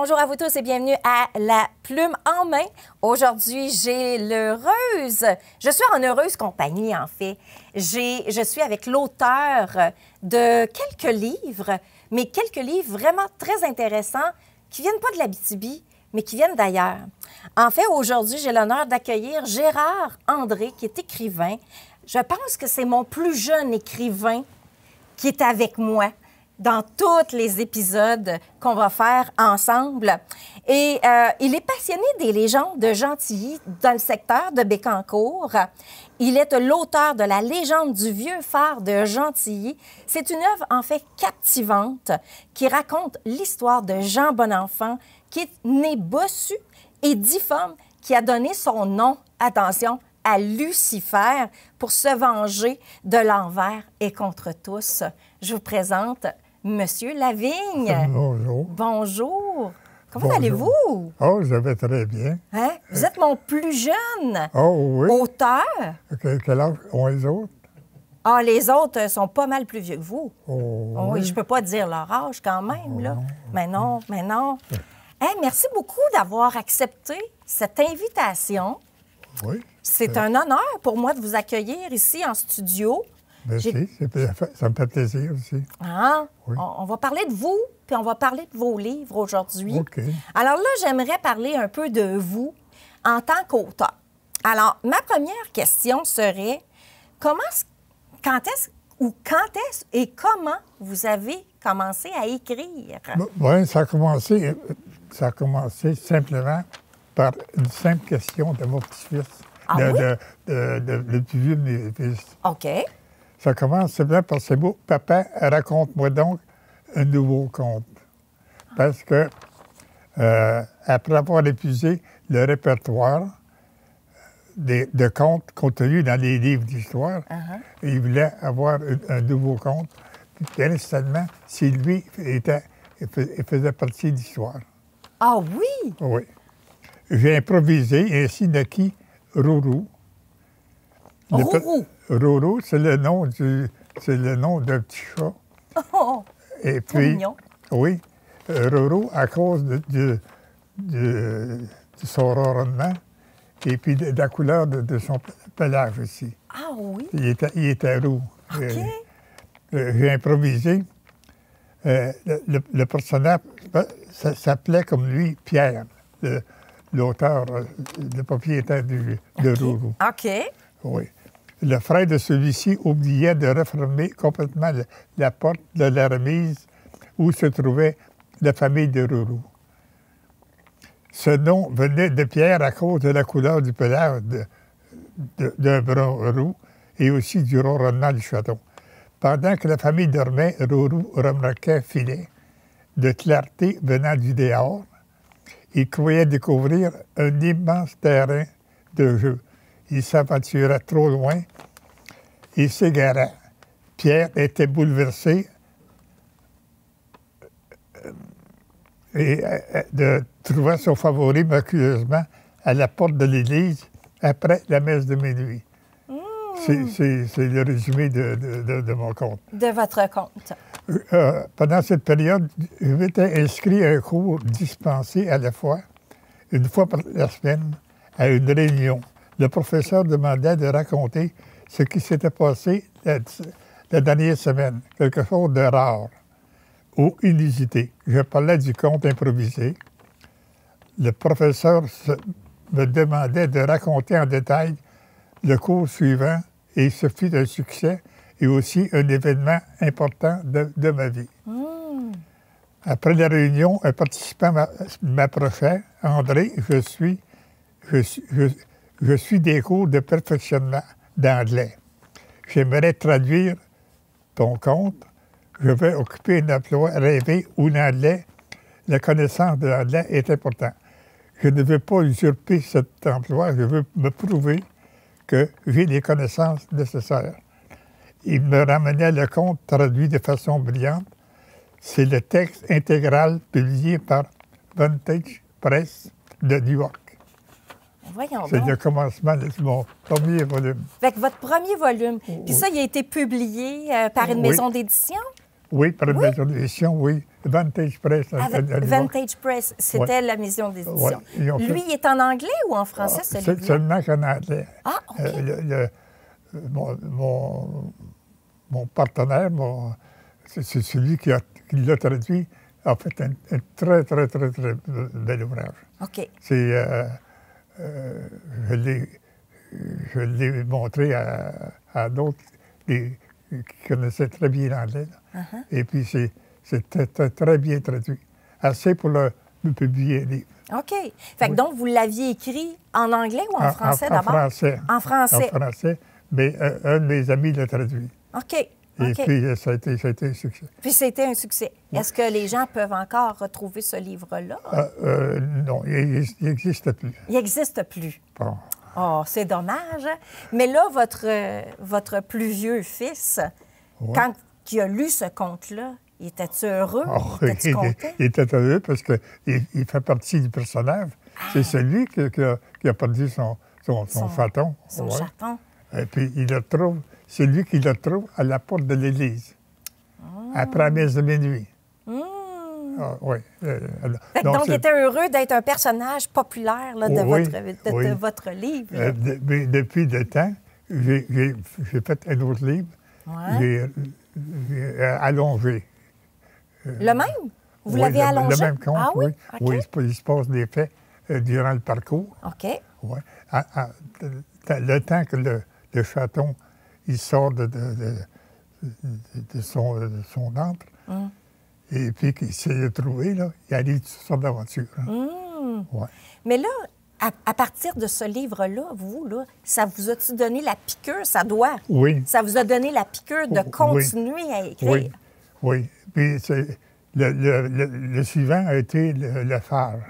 Bonjour à vous tous et bienvenue à La Plume en main. Aujourd'hui, j'ai l'heureuse, je suis en heureuse compagnie en fait. Je suis avec l'auteur de quelques livres, mais quelques livres vraiment très intéressants qui viennent pas de l'Abitibi, mais qui viennent d'ailleurs. En fait, aujourd'hui, j'ai l'honneur d'accueillir Gérard André, qui est écrivain. Je pense que c'est mon plus jeune écrivain qui est avec moi dans tous les épisodes qu'on va faire ensemble. Et il est passionné des légendes de Gentilly dans le secteur de Bécancour. Il est l'auteur de la légende du vieux phare de Gentilly. C'est une œuvre en fait captivante qui raconte l'histoire de Jean Bonenfant, qui est né bossu et difforme, qui a donné son nom, attention, à Lucifer pour se venger de l'envers et contre tous. Je vous présente Monsieur Lavigne. Bonjour. Bonjour. Comment allez-vous? Oh, je vais très bien. Hein? Vous êtes mon plus jeune auteur. Quel âge ont les autres? Ah, les autres sont pas mal plus vieux que vous. Oh, oui, je peux pas dire leur âge quand même, là. Non. Mais non. Hey, merci beaucoup d'avoir accepté cette invitation. Oui. C'est un honneur pour moi de vous accueillir ici en studio. Merci, ça me fait plaisir aussi. Ah, oui. On va parler de vous, puis on va parler de vos livres aujourd'hui. OK. Alors là, j'aimerais parler un peu de vous en tant qu'auteur. Alors, ma première question serait, quand est-ce et comment vous avez commencé à écrire? Oui, ça a commencé simplement par une simple question de mon petit-fils. Ah oui? Le plus vieux de mes fils. OK. Ça commence simplement par ces mots. Papa, raconte-moi donc un nouveau conte. Parce que, après avoir épuisé le répertoire de contes contenus dans les livres d'histoire, il voulait avoir un nouveau conte. Bien instantanément, si lui il faisait partie de l'histoire. Ah oui? Oui. J'ai improvisé et ainsi naquit Rourou. Rourou? Rourou, c'est le nom d'un petit chat. Oh, et puis, mignon. Oui, Rourou, à cause de son ronronnement et puis de la couleur de son pelage aussi. Ah oui? Il était roux. OK. J'ai improvisé. Le personnage s'appelait comme lui Pierre, l'auteur, le propriétaire de Rourou. OK. Oui. Le frère de celui-ci oubliait de refermer complètement la porte de la remise où se trouvait la famille de Rourou. Ce nom venait de Pierre à cause de la couleur du pelage d'un brun roux et aussi du ronronnement du chaton. Pendant que la famille dormait, Rourou remarquait un filet de clarté venant du dehors. Il croyait découvrir un immense terrain de jeu. Il s'aventurait trop loin et s'égara. Pierre était bouleversé et trouva son favori miraculeusement à la porte de l'église après la messe de minuit. C'est le résumé de mon conte. De votre conte. Pendant cette période, je m'étais inscrit à un cours dispensé à la fois, une fois par la semaine, à une réunion. Le professeur demandait de raconter ce qui s'était passé la dernière semaine, quelque chose de rare ou inusité. Je parlais du conte improvisé. Le professeur me demandait de raconter en détail le cours suivant et ce fut un succès et aussi un événement important de ma vie. Après la réunion, un participant m'approchait. « André, je suis des cours de perfectionnement d'anglais. J'aimerais traduire ton conte. Je vais occuper un emploi rêvé où l'anglais, la connaissance de l'anglais est importante. Je ne veux pas usurper cet emploi, je veux me prouver que j'ai les connaissances nécessaires. » Il me ramenait le conte traduit de façon brillante. C'est le texte intégral publié par Vintage Press de New York. Voyons C'est donc. le commencement de mon premier volume. Avec votre premier volume. Puis ça, il a été publié par une maison d'édition? Oui, par une maison d'édition, oui. Vantage Press. Vantage Press, c'était la maison d'édition. Ouais, lui, il est en anglais ou en français, ce livre-là? Seulement qu'en anglais. Ah, OK. Mon partenaire, c'est celui qui l'a traduit, a fait un très, très, très, très bel ouvrage. OK. Je l'ai montré à d'autres qui connaissaient très bien l'anglais. Et puis, c'est très, très bien traduit. Assez pour le publier un livre. OK. Fait que donc, vous l'aviez écrit en anglais ou en français d'abord? En français. En français. En français. Mais un de mes amis l'a traduit. OK. Et puis, ça a été un succès. Puis, c'était un succès. Oui. Est-ce que les gens peuvent encore retrouver ce livre-là? Non, il n'existe plus. Il n'existe plus. Bon. Oh, c'est dommage. Mais là, votre plus vieux fils, quand il a lu ce conte-là, il était-tu heureux? Il était heureux parce qu'il fait partie du personnage. C'est celui qui a perdu son chaton. Son chaton. Et puis, c'est lui qui le trouve à la porte de l'église, après la messe de minuit. Oui. Donc, il était heureux d'être un personnage populaire là, de votre livre. Depuis le temps, j'ai fait un autre livre. J'ai allongé. Le même? Vous l'avez allongé? Le même conte, oui. Okay. Oui, il se passe des faits durant le parcours. OK. Oui. Le temps que le chaton il sort de son antre, et puis qu'il s'est retrouvé, là, il arrive toutes sortes d'aventures. Ouais. Mais là, à partir de ce livre-là, vous, là, ça vous a-tu donné la piqûre? Ça doit. Oui. Ça vous a donné la piqûre de continuer à écrire? Oui. Puis le suivant a été le phare.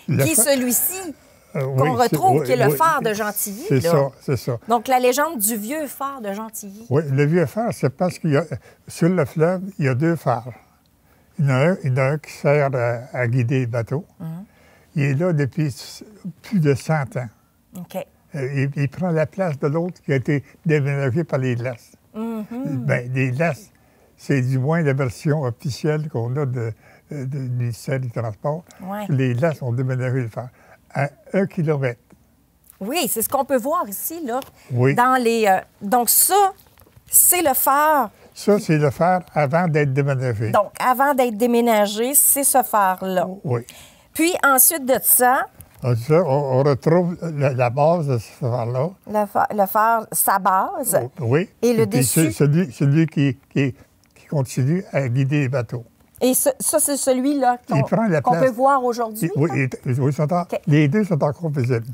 Qui est celui-ci qu'on retrouve, qui est le phare de Gentilly. C'est ça. Donc, la légende du vieux phare de Gentilly. Oui, le vieux phare, c'est parce qu'il y a, sur le fleuve, il y a deux phares. Il y en a un qui sert à guider les bateaux. Il est là depuis plus de 100 ans. OK. Il prend la place de l'autre qui a été déménagé par les glaces. Bien, les glaces, c'est du moins la version officielle qu'on a du ministère du Transport. Ouais. Les glaces ont déménagé le phare à 1 kilomètre. Oui, c'est ce qu'on peut voir ici, là. Oui. Dans les, donc, ça, c'est le phare. Ça, c'est le phare avant d'être déménagé. Donc, avant d'être déménagé, c'est ce phare-là. Oui. Puis, ensuite de ça... On retrouve la base de ce phare-là. Le phare, sa base. Oui. Et le dessus. Celui qui continue à guider les bateaux. Et ça, c'est celui-là qu'on peut voir aujourd'hui? Oui, les deux sont encore visibles.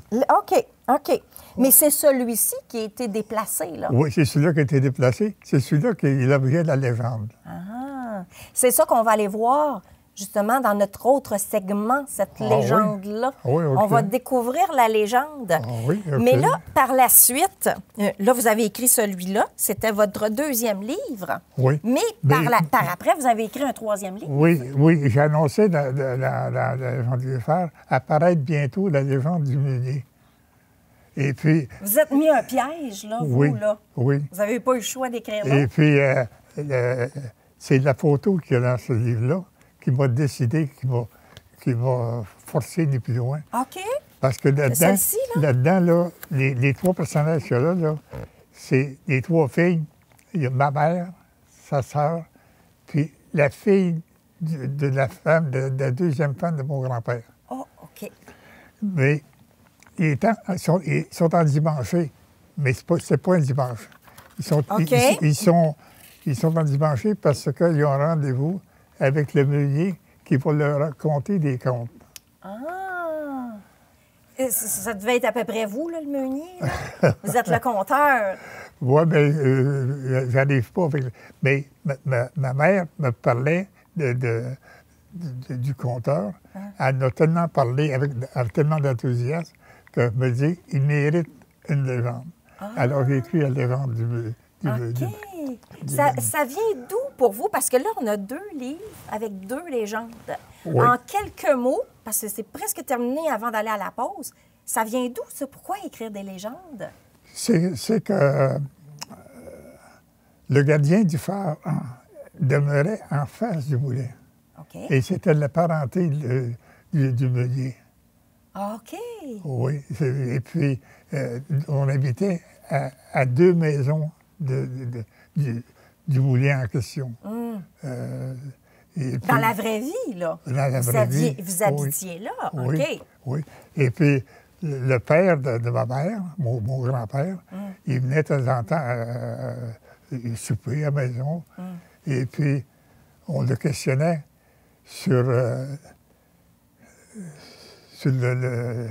OK. Mais c'est celui-ci qui a été déplacé, là? Oui, c'est celui-là qui a été déplacé. C'est celui-là qui est l'objet de la légende. Ah! C'est ça qu'on va aller voir, justement, dans notre autre segment, cette légende-là. Oui, okay. On va découvrir la légende. Oui, okay. Mais là, par la suite, là, vous avez écrit celui-là. C'était votre deuxième livre. Oui. Mais par après, vous avez écrit un troisième livre. Oui. J'ai annoncé la légende du phare apparaître bientôt la légende du meunier. Et puis... Vous êtes mis un piège, là, vous, là. Oui. Vous n'avez pas eu le choix d'écrire là. Et puis, c'est la photo qu'il y a dans ce livre-là qui m'a décidé, qui m'a forcé ni plus loin. OK. Parce que là-dedans, les trois personnages qu'il y a là, c'est les trois filles. Il y a ma mère, sa sœur, puis la fille de la deuxième femme de mon grand-père. Oh, OK. Mais ils sont endimanchés, mais c'est pas un dimanche. Ils sont endimanchés parce qu'ils ont un rendez-vous avec le meunier qui va leur raconter des contes. Ah! Ça devait être à peu près vous, là, le meunier, là? Vous êtes le conteur. Oui, mais j'arrive pas avec... Mais ma mère me parlait du conteur. Elle m'a tellement parlé avec tellement d'enthousiasme qu'elle me dit il mérite une légende. Alors j'ai écrit la légende du ça vient d'où pour vous? Parce que là, on a 2 livres avec 2 légendes. Oui. En quelques mots, parce que c'est presque terminé avant d'aller à la pause, ça vient d'où, ça? Pourquoi écrire des légendes? C'est que le gardien du phare demeurait en face du moulin. OK. Et c'était la parenté du meunier. OK. Oui. Et puis, on habitait à 2 maisons du moulin en question. Et puis, Dans la vraie vie, là? Dans la vraie vie. Vous habitiez là? Oui, OK. oui. Et puis, le père de ma mère, mon grand-père, il venait de temps en temps souper à la maison. Et puis, on le questionnait sur le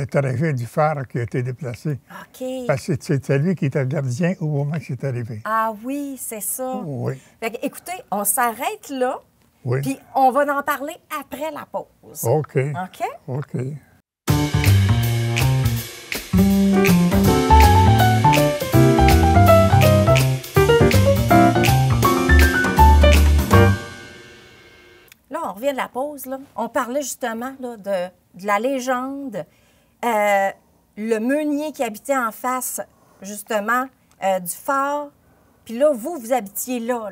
trajet du phare qui a été déplacé. OK. Parce que c'était lui qui était gardien au moment que c'est arrivé. Ah oui, c'est ça. Oui. Fait que, écoutez, on s'arrête là, Oui. puis on va en parler après la pause. OK. OK? OK. Là, on revient de la pause. Là. On parlait justement là, de la légende. Le meunier qui habitait en face, justement, du phare. Puis là, vous habitiez là.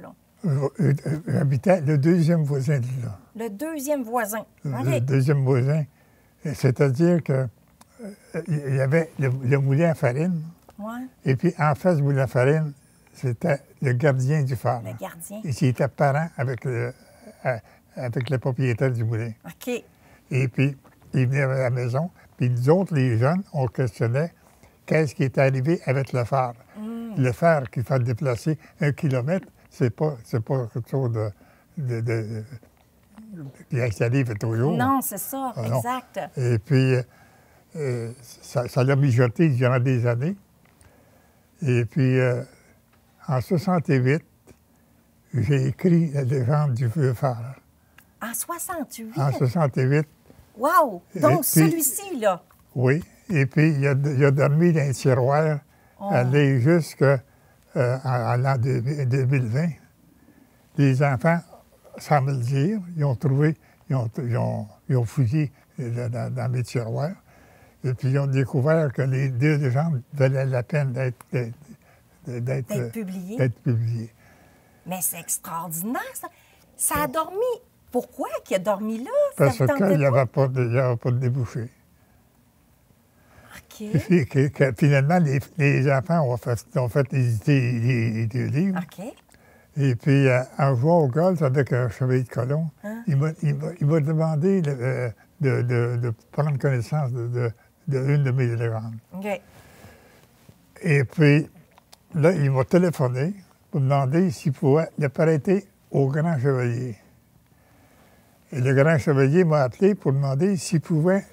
J'habitais le deuxième voisin de là. Le deuxième voisin. Le OK. deuxième voisin. C'est-à-dire que il y avait le moulin à farine. Ouais. Et puis, en face du moulin à farine, c'était le gardien du phare. Le gardien. Et qui était parent avec le propriétaire du moulin. OK. Et puis, il venait à la maison. Puis nous autres, les jeunes, on questionnait qu'est-ce qui est arrivé avec le phare. Le phare qui fait déplacer 1 kilomètre, c'est pas quelque chose qui arrive toujours. Non, c'est ça, Ah, non. exact. Et puis, ça l'a mijoté durant des années. Et puis, en 68, j'ai écrit la légende du vieux phare. En 68? En 68, Wow! Et Donc, puis- celui-ci, là. oui. Et puis, il a dormi dans un tiroir, allé jusqu'à l'an 2020. Les enfants, sans me le dire, ils ont trouvé, ils ont fouillé dans mes tiroirs. Et puis, ils ont découvert que les 2 légendes valaient la peine d'être Publié. Mais c'est extraordinaire, ça. Ça a dormi. Pourquoi qu'il a dormi là? Parce Ça vous tentait qu'il n'y pas? avait pas de débouché. OK. Et puis, finalement, les enfants ont fait hésiter les 2 livres. OK. Et puis, en jouant au golf avec un chevalier de colon, il m'a demandé de prendre connaissance d'une de mes légendes. OK. Et puis, là, il m'a téléphoné pour me demander s'il pouvait le prêter au grand chevalier. Et le grand chevalier m'a appelé pour demander s'il pouvait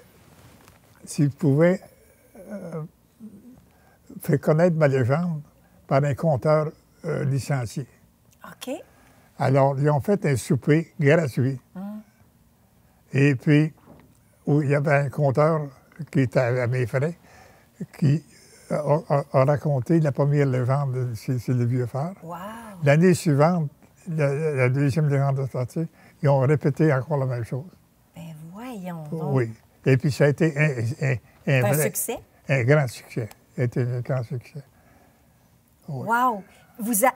faire connaître ma légende par un conteur licencié. OK. Alors, ils ont fait un souper gratuit. Et puis, où il y avait un conteur qui était à mes frais, qui a raconté la première légende sur le vieux phare. Wow! L'année suivante, la deuxième légende est sortie, ils ont répété encore la même chose. Ben voyons donc. Oui. Et puis, ça a été un Un vrai- succès? Un grand succès. Ça a été un grand succès. Oui. Wow!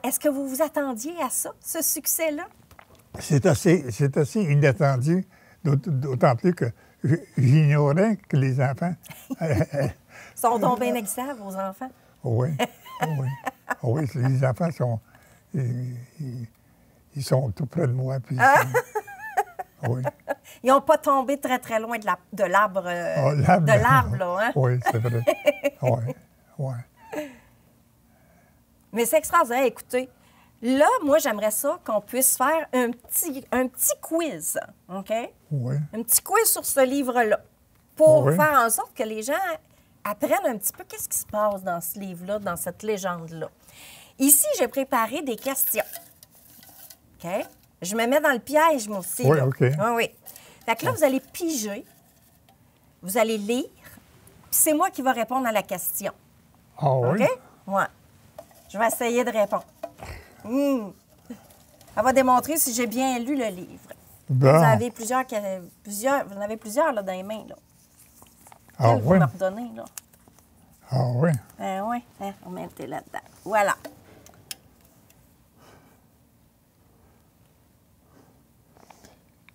Est-ce que vous vous attendiez à ça, ce succès-là? C'est assez inattendu, d'autant plus que j'ignorais que les enfants... Ils sont donc bien excitants, vos enfants. Oui, oui. Oui, les enfants sont... Ils sont tout près de moi. Puis oui. Ils n'ont pas tombé très, très loin de l'arbre. Oh, l'arbre. De l'arbre, là, hein? Oui, c'est vrai. Oui, oui. Mais c'est extraordinaire. Écoutez, là, moi, j'aimerais ça qu'on puisse faire un petit quiz, OK? Oui. Un petit quiz sur ce livre-là pour Oui. faire en sorte que les gens apprennent un petit peu qu'est-ce qui se passe dans ce livre-là, dans cette légende-là. Ici, j'ai préparé des questions. OK? Je me mets dans le piège, moi aussi. Oui, là. OK. Oui, oui. Fait que là, vous allez piger, vous allez lire, puis c'est moi qui vais répondre à la question. Ah oui? OK? Ouais. Je vais essayer de répondre. Elle va démontrer si j'ai bien lu le livre. Bon. Vous avez plusieurs, vous en avez plusieurs là, dans les mains. Là. Ah Quelle vous oui? me redonnez, là? Ah oui? Oui, hein, on mettait là-dedans. Voilà.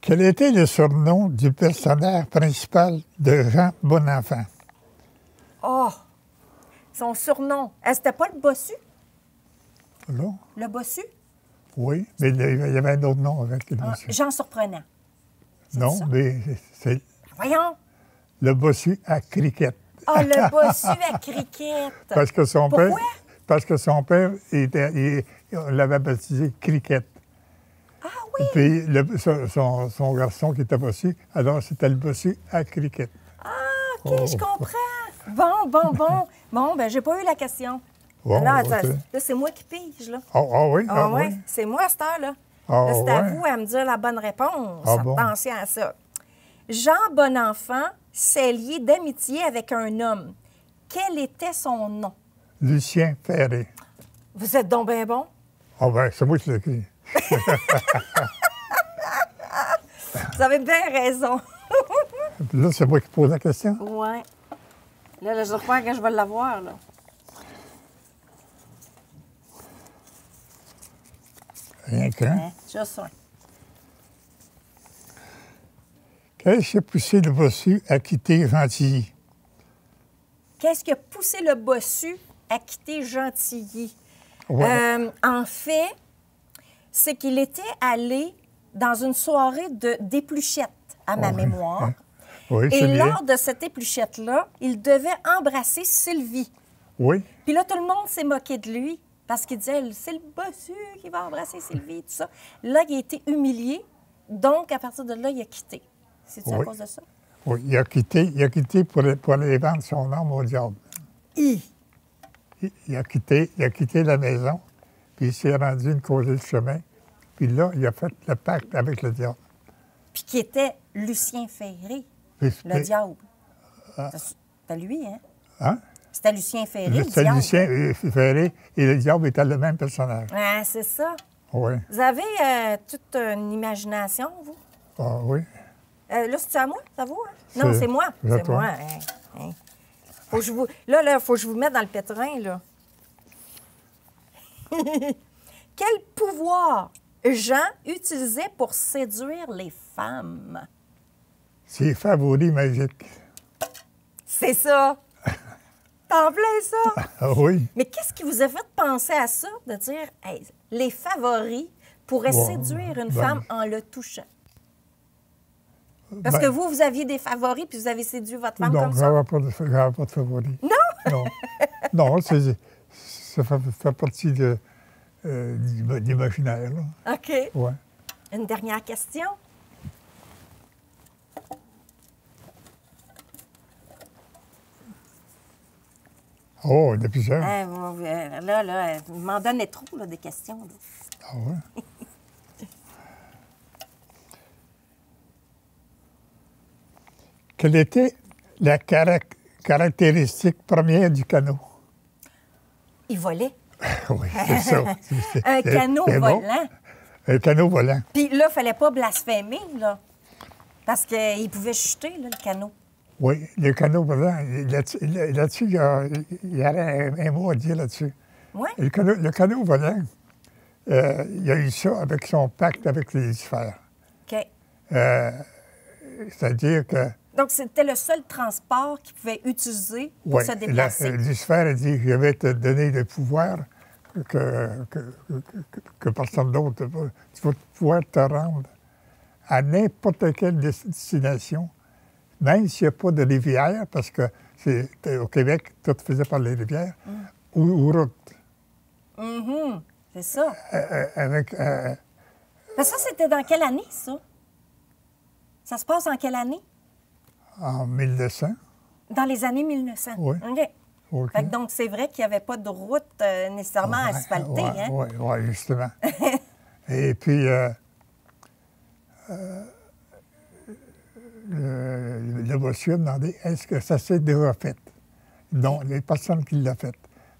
Quel était le surnom du personnage principal de Jean Bonenfant? Oh! Son surnom. C'était pas le bossu? Là? Le bossu? Oui, mais il y avait un autre nom avec le bossu. Jean Surprenant. Non, ça? mais c'est Voyons! le bossu à cricket. Ah, le bossu à cricket! Parce que son Pourquoi? père, parce que son père, on l'avait baptisé Cricket. Ah oui! Puis son garçon qui était bossu, alors c'était le bossu à Cricket. Ah, OK, je comprends. Bon, ben j'ai pas eu la question. Bon, Là, OK. là, c'est moi qui pige, là. Oui, Ah oui. ouais, c'est moi à cette heure-là. Ah Là, c'est à ouais. vous à me dire la bonne réponse. Ah bon? Attention à ça. Jean Bonenfant s'est lié d'amitié avec un homme. Quel était son nom? Lucien Ferré. Vous êtes donc bien bon? Ah ben, c'est moi qui l'ai écrit. Vous avez bien raison. Là, c'est moi qui pose la question. Ouais. Là, je crois que je vais l'avoir, là. Rien qu'un. Juste ça. Qu'est-ce qui a poussé le bossu à quitter Gentilly? Qu'est-ce qui a poussé le bossu à quitter Gentilly? Ouais. En fait, c'est qu'il était allé dans une soirée d'épluchettes, à ma mémoire. Oui, c'est Et bien. lors de cette épluchette-là, il devait embrasser Sylvie. Oui, Puis là, tout le monde s'est moqué de lui parce qu'il disait « C'est le bossu qui va embrasser Sylvie », tout ça. Là, il a été humilié. Donc, à partir de là, il a quitté. C'est-tu à Oui. cause de ça? oui. Il a quitté pour aller vendre son âme au diable. Il a quitté la maison, puis il s'est rendu une causée de chemin. Puis là, il a fait le pacte avec le diable. Puis qui était Lucien Ferré, Puis- le puis- diable. C'était lui, hein? Hein? C'était Lucien Ferré, le C'était diable. Lucien Ferré et le diable étaient le même personnage. Ah, c'est ça. Oui. Vous avez toute une imagination, vous? Ah oui. Là, c'est à moi? C'est à vous? Hein? Non, c'est moi. c'est à C'est toi. moi. Hein. Faut que je vous... Là, faut que je vous mette dans le pétrin, là. Quel pouvoir Jean utilisait pour séduire les femmes? Ses favoris magiques. C'est ça. T'en plein ça. Ah oui. Mais qu'est-ce qui vous a fait penser à ça, de dire, hey, les favoris pourraient Bon, séduire une ben- femme en le touchant? Parce Ben- que vous aviez des favoris, puis vous avez séduit votre femme Non, comme ça? j'avais pas de favoris. Non? Non. Non, ça fait partie de l'imaginaire, là. OK. Ouais. Une dernière question. Oh, il y en a plusieurs. Vous m'en donnez trop, là, des questions. Là. Ah ouais. Quelle était la caractéristique première du canot? Il volait. Oui, c'est ça. Un canot c'est bon. volant. Un canot volant. Puis là, il fallait pas blasphémer, là. Parce qu'il pouvait chuter, là, le canot. Oui, le canot volant. Là-dessus, il y aurait un mot à dire là-dessus. Oui? Le canot volant, il a eu ça avec son pacte avec les Lucifer. OK. C'est-à-dire que Donc, c'était le seul transport qu'il pouvait utiliser pour ouais, se déplacer. Lucifer a dit, je vais te donner le pouvoir que personne d'autre. Tu vas pouvoir te rendre à n'importe quelle destination, même s'il n'y a pas de rivière, parce que au Québec, tout faisait par les rivières, ou route. Mhm. C'est ça. Avec, Mais ça, c'était dans quelle année, ça? Ça se passe en quelle année? en 1900. Dans les années 1900. Oui. OK. OK. Fait que donc, c'est vrai qu'il n'y avait pas de route nécessairement asphaltée, hein? Oui, justement. Et puis, le monsieur a demandé, est-ce que ça s'est déjà fait? Non, il n'y a personne qui l'a fait.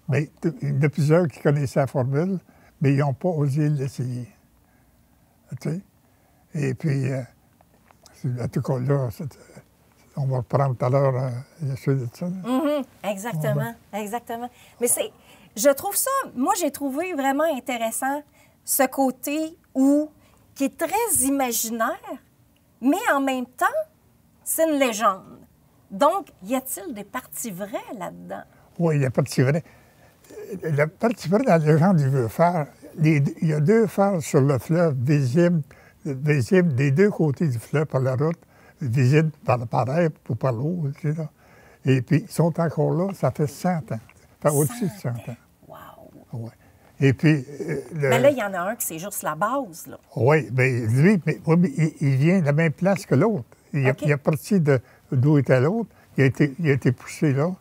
Mais il y en a plusieurs qui connaissaient la formule, mais ils n'ont pas osé l'essayer. Tu sais? Et puis, en tout cas, là, on va reprendre tout à l'heure la suite de ça. Mhm. Exactement, exactement. Mais je trouve ça, moi, j'ai trouvé vraiment intéressant ce côté qui est très imaginaire, Mais en même temps, c'est une légende. Donc, y a-t-il des parties vraies là-dedans? Oui, il y a partie vraie. La partie vraie dans la légende du vieux phare, il y a 2 phares sur le fleuve visibles des 2 côtés du fleuve par la route, visibles par air ou par l'eau. Et puis, ils sont encore là, ça fait 100 ans. Ça fait au-dessus de 100 ans. Wow! Ouais. Et puis... Mais là, il y en a un qui c'est juste la base, là. Oui, bien, lui, il vient de la même place que l'autre. Il est parti d'où était l'autre, il a été poussé là,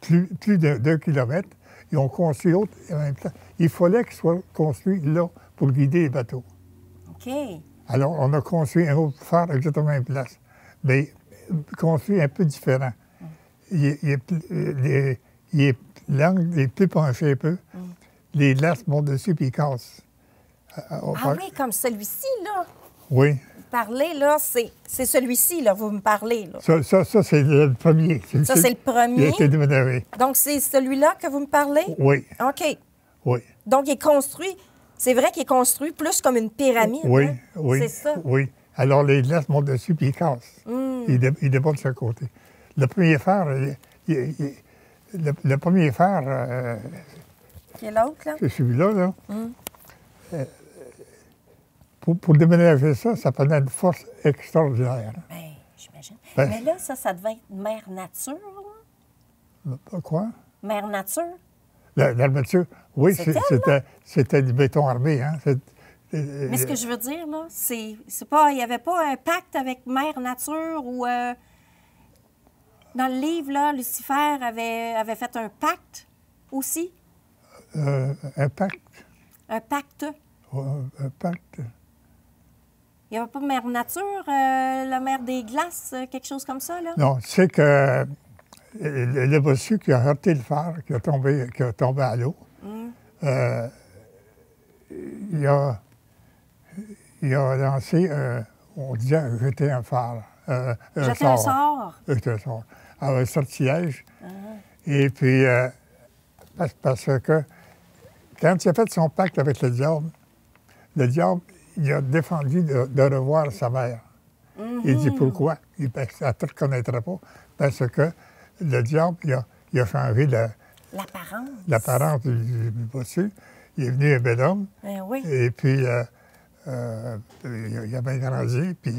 plus de 2 kilomètres. Ils ont construit l'autre à la même place. Il fallait qu'il soit construit là pour guider les bateaux. OK. Alors, on a construit un autre phare exactement à la même place, mais construit un peu différent. Il est l'angle est plus penché un peu. Les lattes montent dessus puis ils cassent. Oui, comme celui-ci, là. Oui. Vous parlez, là, c'est celui-ci, là, vous me parlez, là. Ça c'est le premier. Ça, c'est le premier? Il a été déménagé. Donc, c'est celui-là que vous me parlez? Oui. OK. Oui. Donc, il est construit, c'est vrai qu'il est construit plus comme une pyramide. Oui, hein? oui. C'est ça? Oui. Alors, les lattes montent dessus puis ils cassent. Ils débordent de ce côté. Le premier phare, le premier phare, Qui est l'autre, là? c'est celui-là, là. Pour déménager ça, ça prenait une force extraordinaire. Bien, j'imagine. Ben, Mais là, ça devait être Mère Nature, là? Quoi? Mère Nature? L'armature, oui, c'était du béton armé. Hein? Mais ce que je veux dire, là, c'est pas... Il n'y avait pas un pacte avec Mère Nature ou... dans le livre, là, Lucifer avait fait un pacte aussi? Un pacte? Un pacte? Un pacte? Il n'y avait pas Mère Nature, la Mère des Glaces, quelque chose comme ça, là? Non, c'est que le bossu qui a heurté le phare, qui a tombé à l'eau, il a lancé, on disait, jeter un phare. Jeter un sort? Jeter un sort. Un sortilège. Et puis, parce que quand il a fait son pacte avec le diable, il a défendu de revoir sa mère. Il dit pourquoi? Elle ne te reconnaîtra pas. Parce que le diable, il a changé l'apparence du bossu. Il est venu un bel homme. Oui. Et puis, il a bien grandi. Puis,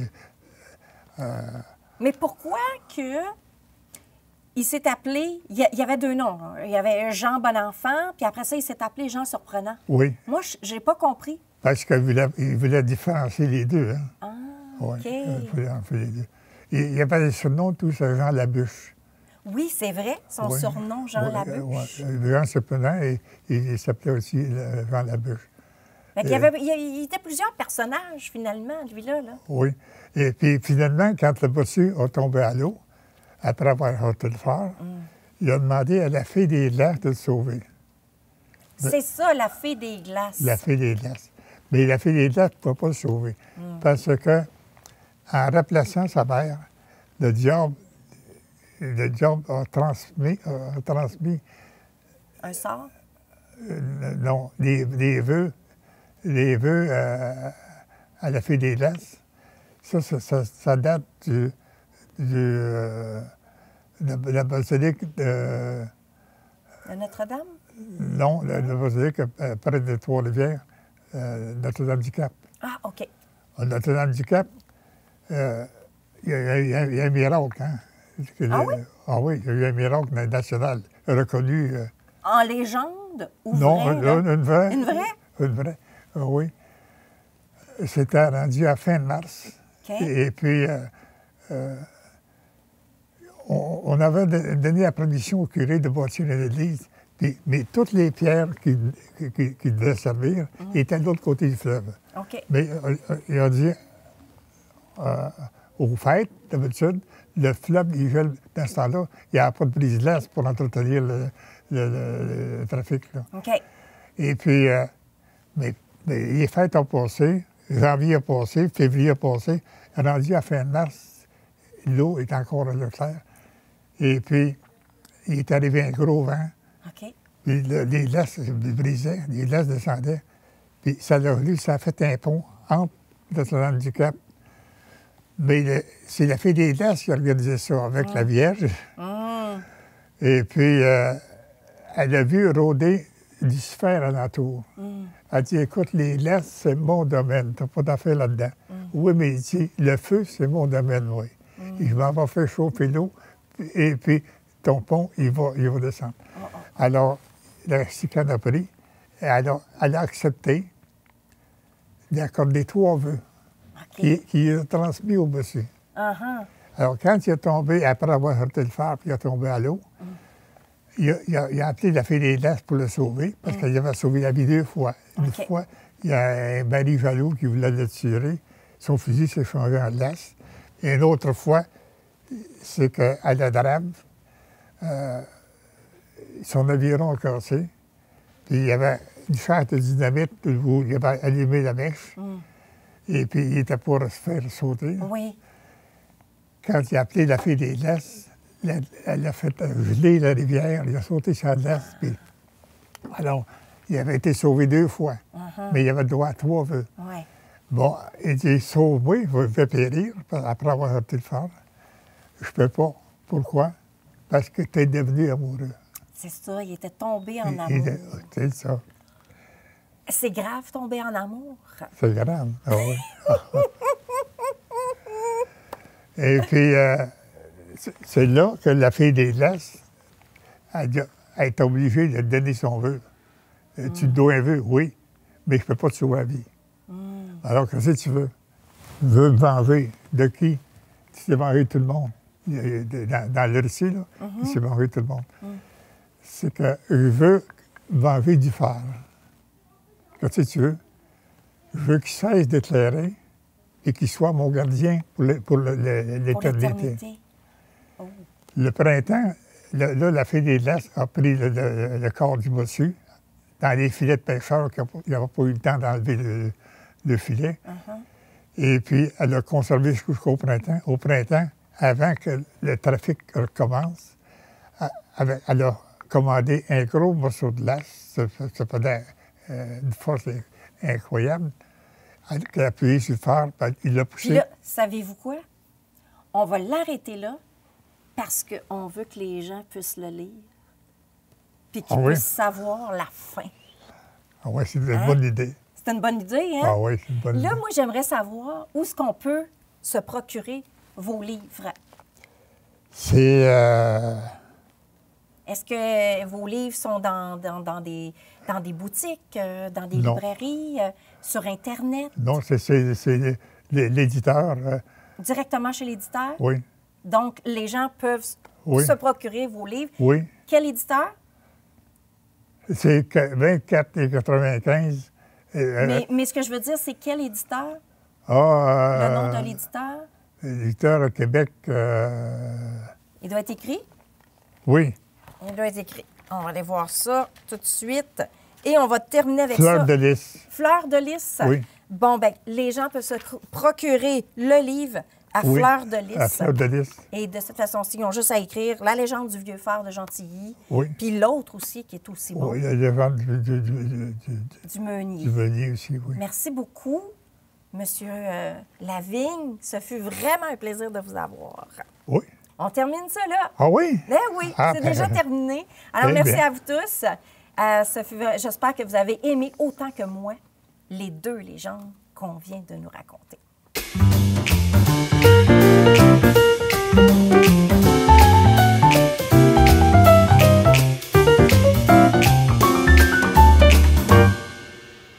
mais pourquoi que il s'est appelé... Il y avait 2 noms. Hein. Il y avait Jean Bonenfant, puis après ça, il s'est appelé Jean Surprenant. Oui. Moi, je n'ai pas compris. Parce qu'il voulait différencier les deux. Hein? Ah, oui, OK. Il voulait différencier les deux. Il y avait des surnoms, tous, Jean Labuche. Oui, c'est vrai, son surnom, Jean Labuche. Oui, Jean Surprenant, et il s'appelait aussi Jean Labuche. Il était plusieurs personnages, finalement, lui-là. Là. Oui. Et puis, finalement, quand le bossu a tombé à l'eau, après avoir heurté le phare, il a demandé à la fée des glaces de le sauver. C'est ça, la fée des glaces. La fée des glaces. Mais la fée des glaces ne pouvait pas le sauver. Parce que, en remplaçant sa mère, le diable a transmis un sort? Non, des vœux à la fée des glaces. Ça date de la basilique de... De Notre-Dame? Non, la basilique près de Trois-Rivières, Notre-Dame-du-Cap. Ah, OK. Notre-Dame-du-Cap, il y a un miracle, hein? Ah oui? Ah oui, il y a eu un miracle national reconnu. En légende ou non, vrai? Non, une vraie. Une vraie? Une vraie, oui. C'était rendu à fin mars. OK. Et puis, on avait donné la permission au curé de bâtir une église, mais toutes les pierres qui devaient servir étaient de l'autre côté du fleuve. OK. Mais il a dit, aux fêtes, d'habitude, le fleuve, il gèle dans ce temps-là, il n'y a pas de brise-glace pour entretenir le trafic. Là. OK. Et puis, mais les fêtes ont passé, janvier a passé, février a passé, rendu à fin mars, l'eau est encore à l'eau claire. Et puis, il est arrivé un gros vent. OK. Puis les lacs brisaient, les lacs descendaient. Puis ça a fait un pont entre de son handicap. Mais c'est la Fée des Glaces qui a organisé ça avec la Vierge. Et puis, elle a vu rôder Lucifer alentour. Elle dit, écoute, les glaces, c'est mon domaine, tu n'as pas d'affaire là-dedans. Oui, mais il dit, le feu, c'est mon domaine, oui. Et je m'en vais faire chauffer l'eau, et puis ton pont, il va descendre. Alors, la chicane a pris, et elle a accepté d'accorder 3 vœux qui a transmis au monsieur. Alors, quand il est tombé, après avoir heurté le fer, puis il est tombé à l'eau, il a appelé la Fée des Glaces pour le sauver, parce qu'il avait sauvé la vie 2 fois. Une fois, il y a un mari jaloux qui voulait le tuer. Son fusil s'est changé en glace. Et une autre fois, c'est qu'à la drame, son aviron a cassé. Puis il y avait une chasse de dynamite où il avait allumé la mèche. Et puis il était pour se faire sauter. Oui. Quand il a appelé la Fée des Glaces, elle a fait geler la rivière, il a sauté sur la glace. Puis... Alors, il avait été sauvé 2 fois, mais il avait droit à 3 vœux. Ouais. Bon, il dit, sauvé, je vais périr après avoir heurté le fer. Je peux pas. Pourquoi? Parce que tu es devenu amoureux. C'est ça, il était tombé en amour. C'est ça. C'est grave, tomber en amour. C'est grave, ah oui. Et puis, c'est là que la Fée des Glaces a été obligée de donner son vœu. Tu te dois un vœu, oui, mais je ne peux pas te sauver la vie. Alors, qu'est-ce que tu veux? Tu veux me venger. De qui? Tu t'es vengé de tout le monde. Dans le récit, là, il s'est vengé de tout le monde. C'est que je veux venger du fer. Qu'est-ce que tu veux? Je veux qu'il cesse d'éclairer et qu'il soit mon gardien pour l'éternité. Oh. Le printemps, là, la Fée des Glaces a pris le corps du monsieur dans les filets de pêcheurs qui n'avaient pas eu le temps d'enlever le filet. Et puis, elle a conservé jusqu'au printemps. Au printemps, avant que le trafic recommence, elle a commandé un gros morceau de glace. Ça faisait une force incroyable. Elle a appuyé sur le fer, il l'a poussé. Puis là, savez-vous quoi? On va l'arrêter là parce qu'on veut que les gens puissent le lire puis qu'ils puissent savoir la fin. Ah oui, c'est une bonne idée. C'est une bonne idée, hein? Ah oui, c'est une bonne idée. Là, moi, j'aimerais savoir où est-ce qu'on peut se procurer vos livres. C'est... Est-ce que vos livres sont dans des boutiques, dans des librairies, sur Internet? Non, c'est l'éditeur. Directement chez l'éditeur? Oui. Donc, les gens peuvent se procurer vos livres. Oui. Quel éditeur? C'est 24,95. Mais ce que je veux dire, c'est quel éditeur? Le nom de l'éditeur? L'éditeur au Québec... Il doit être écrit? Oui. Il doit être écrit. On va aller voir ça tout de suite. Et on va terminer avec Fleur ça. de Lys. Fleur de Lys? Oui. Bon, bien, les gens peuvent se procurer le livre à Fleur de Lys. À Fleur de Lys. Et de cette façon-ci, ils ont juste à écrire La légende du vieux phare de Gentilly. Oui. Puis l'autre aussi, qui est aussi bon. Oui, la légende du Meunier. Du Meunier aussi, oui. Merci beaucoup, Monsieur Lavigne. Ce fut vraiment un plaisir de vous avoir. Oui. On termine ça là. Ah oui? Ben oui, c'est déjà terminé. Alors, merci à vous tous. J'espère que vous avez aimé autant que moi les 2 légendes qu'on vient de nous raconter.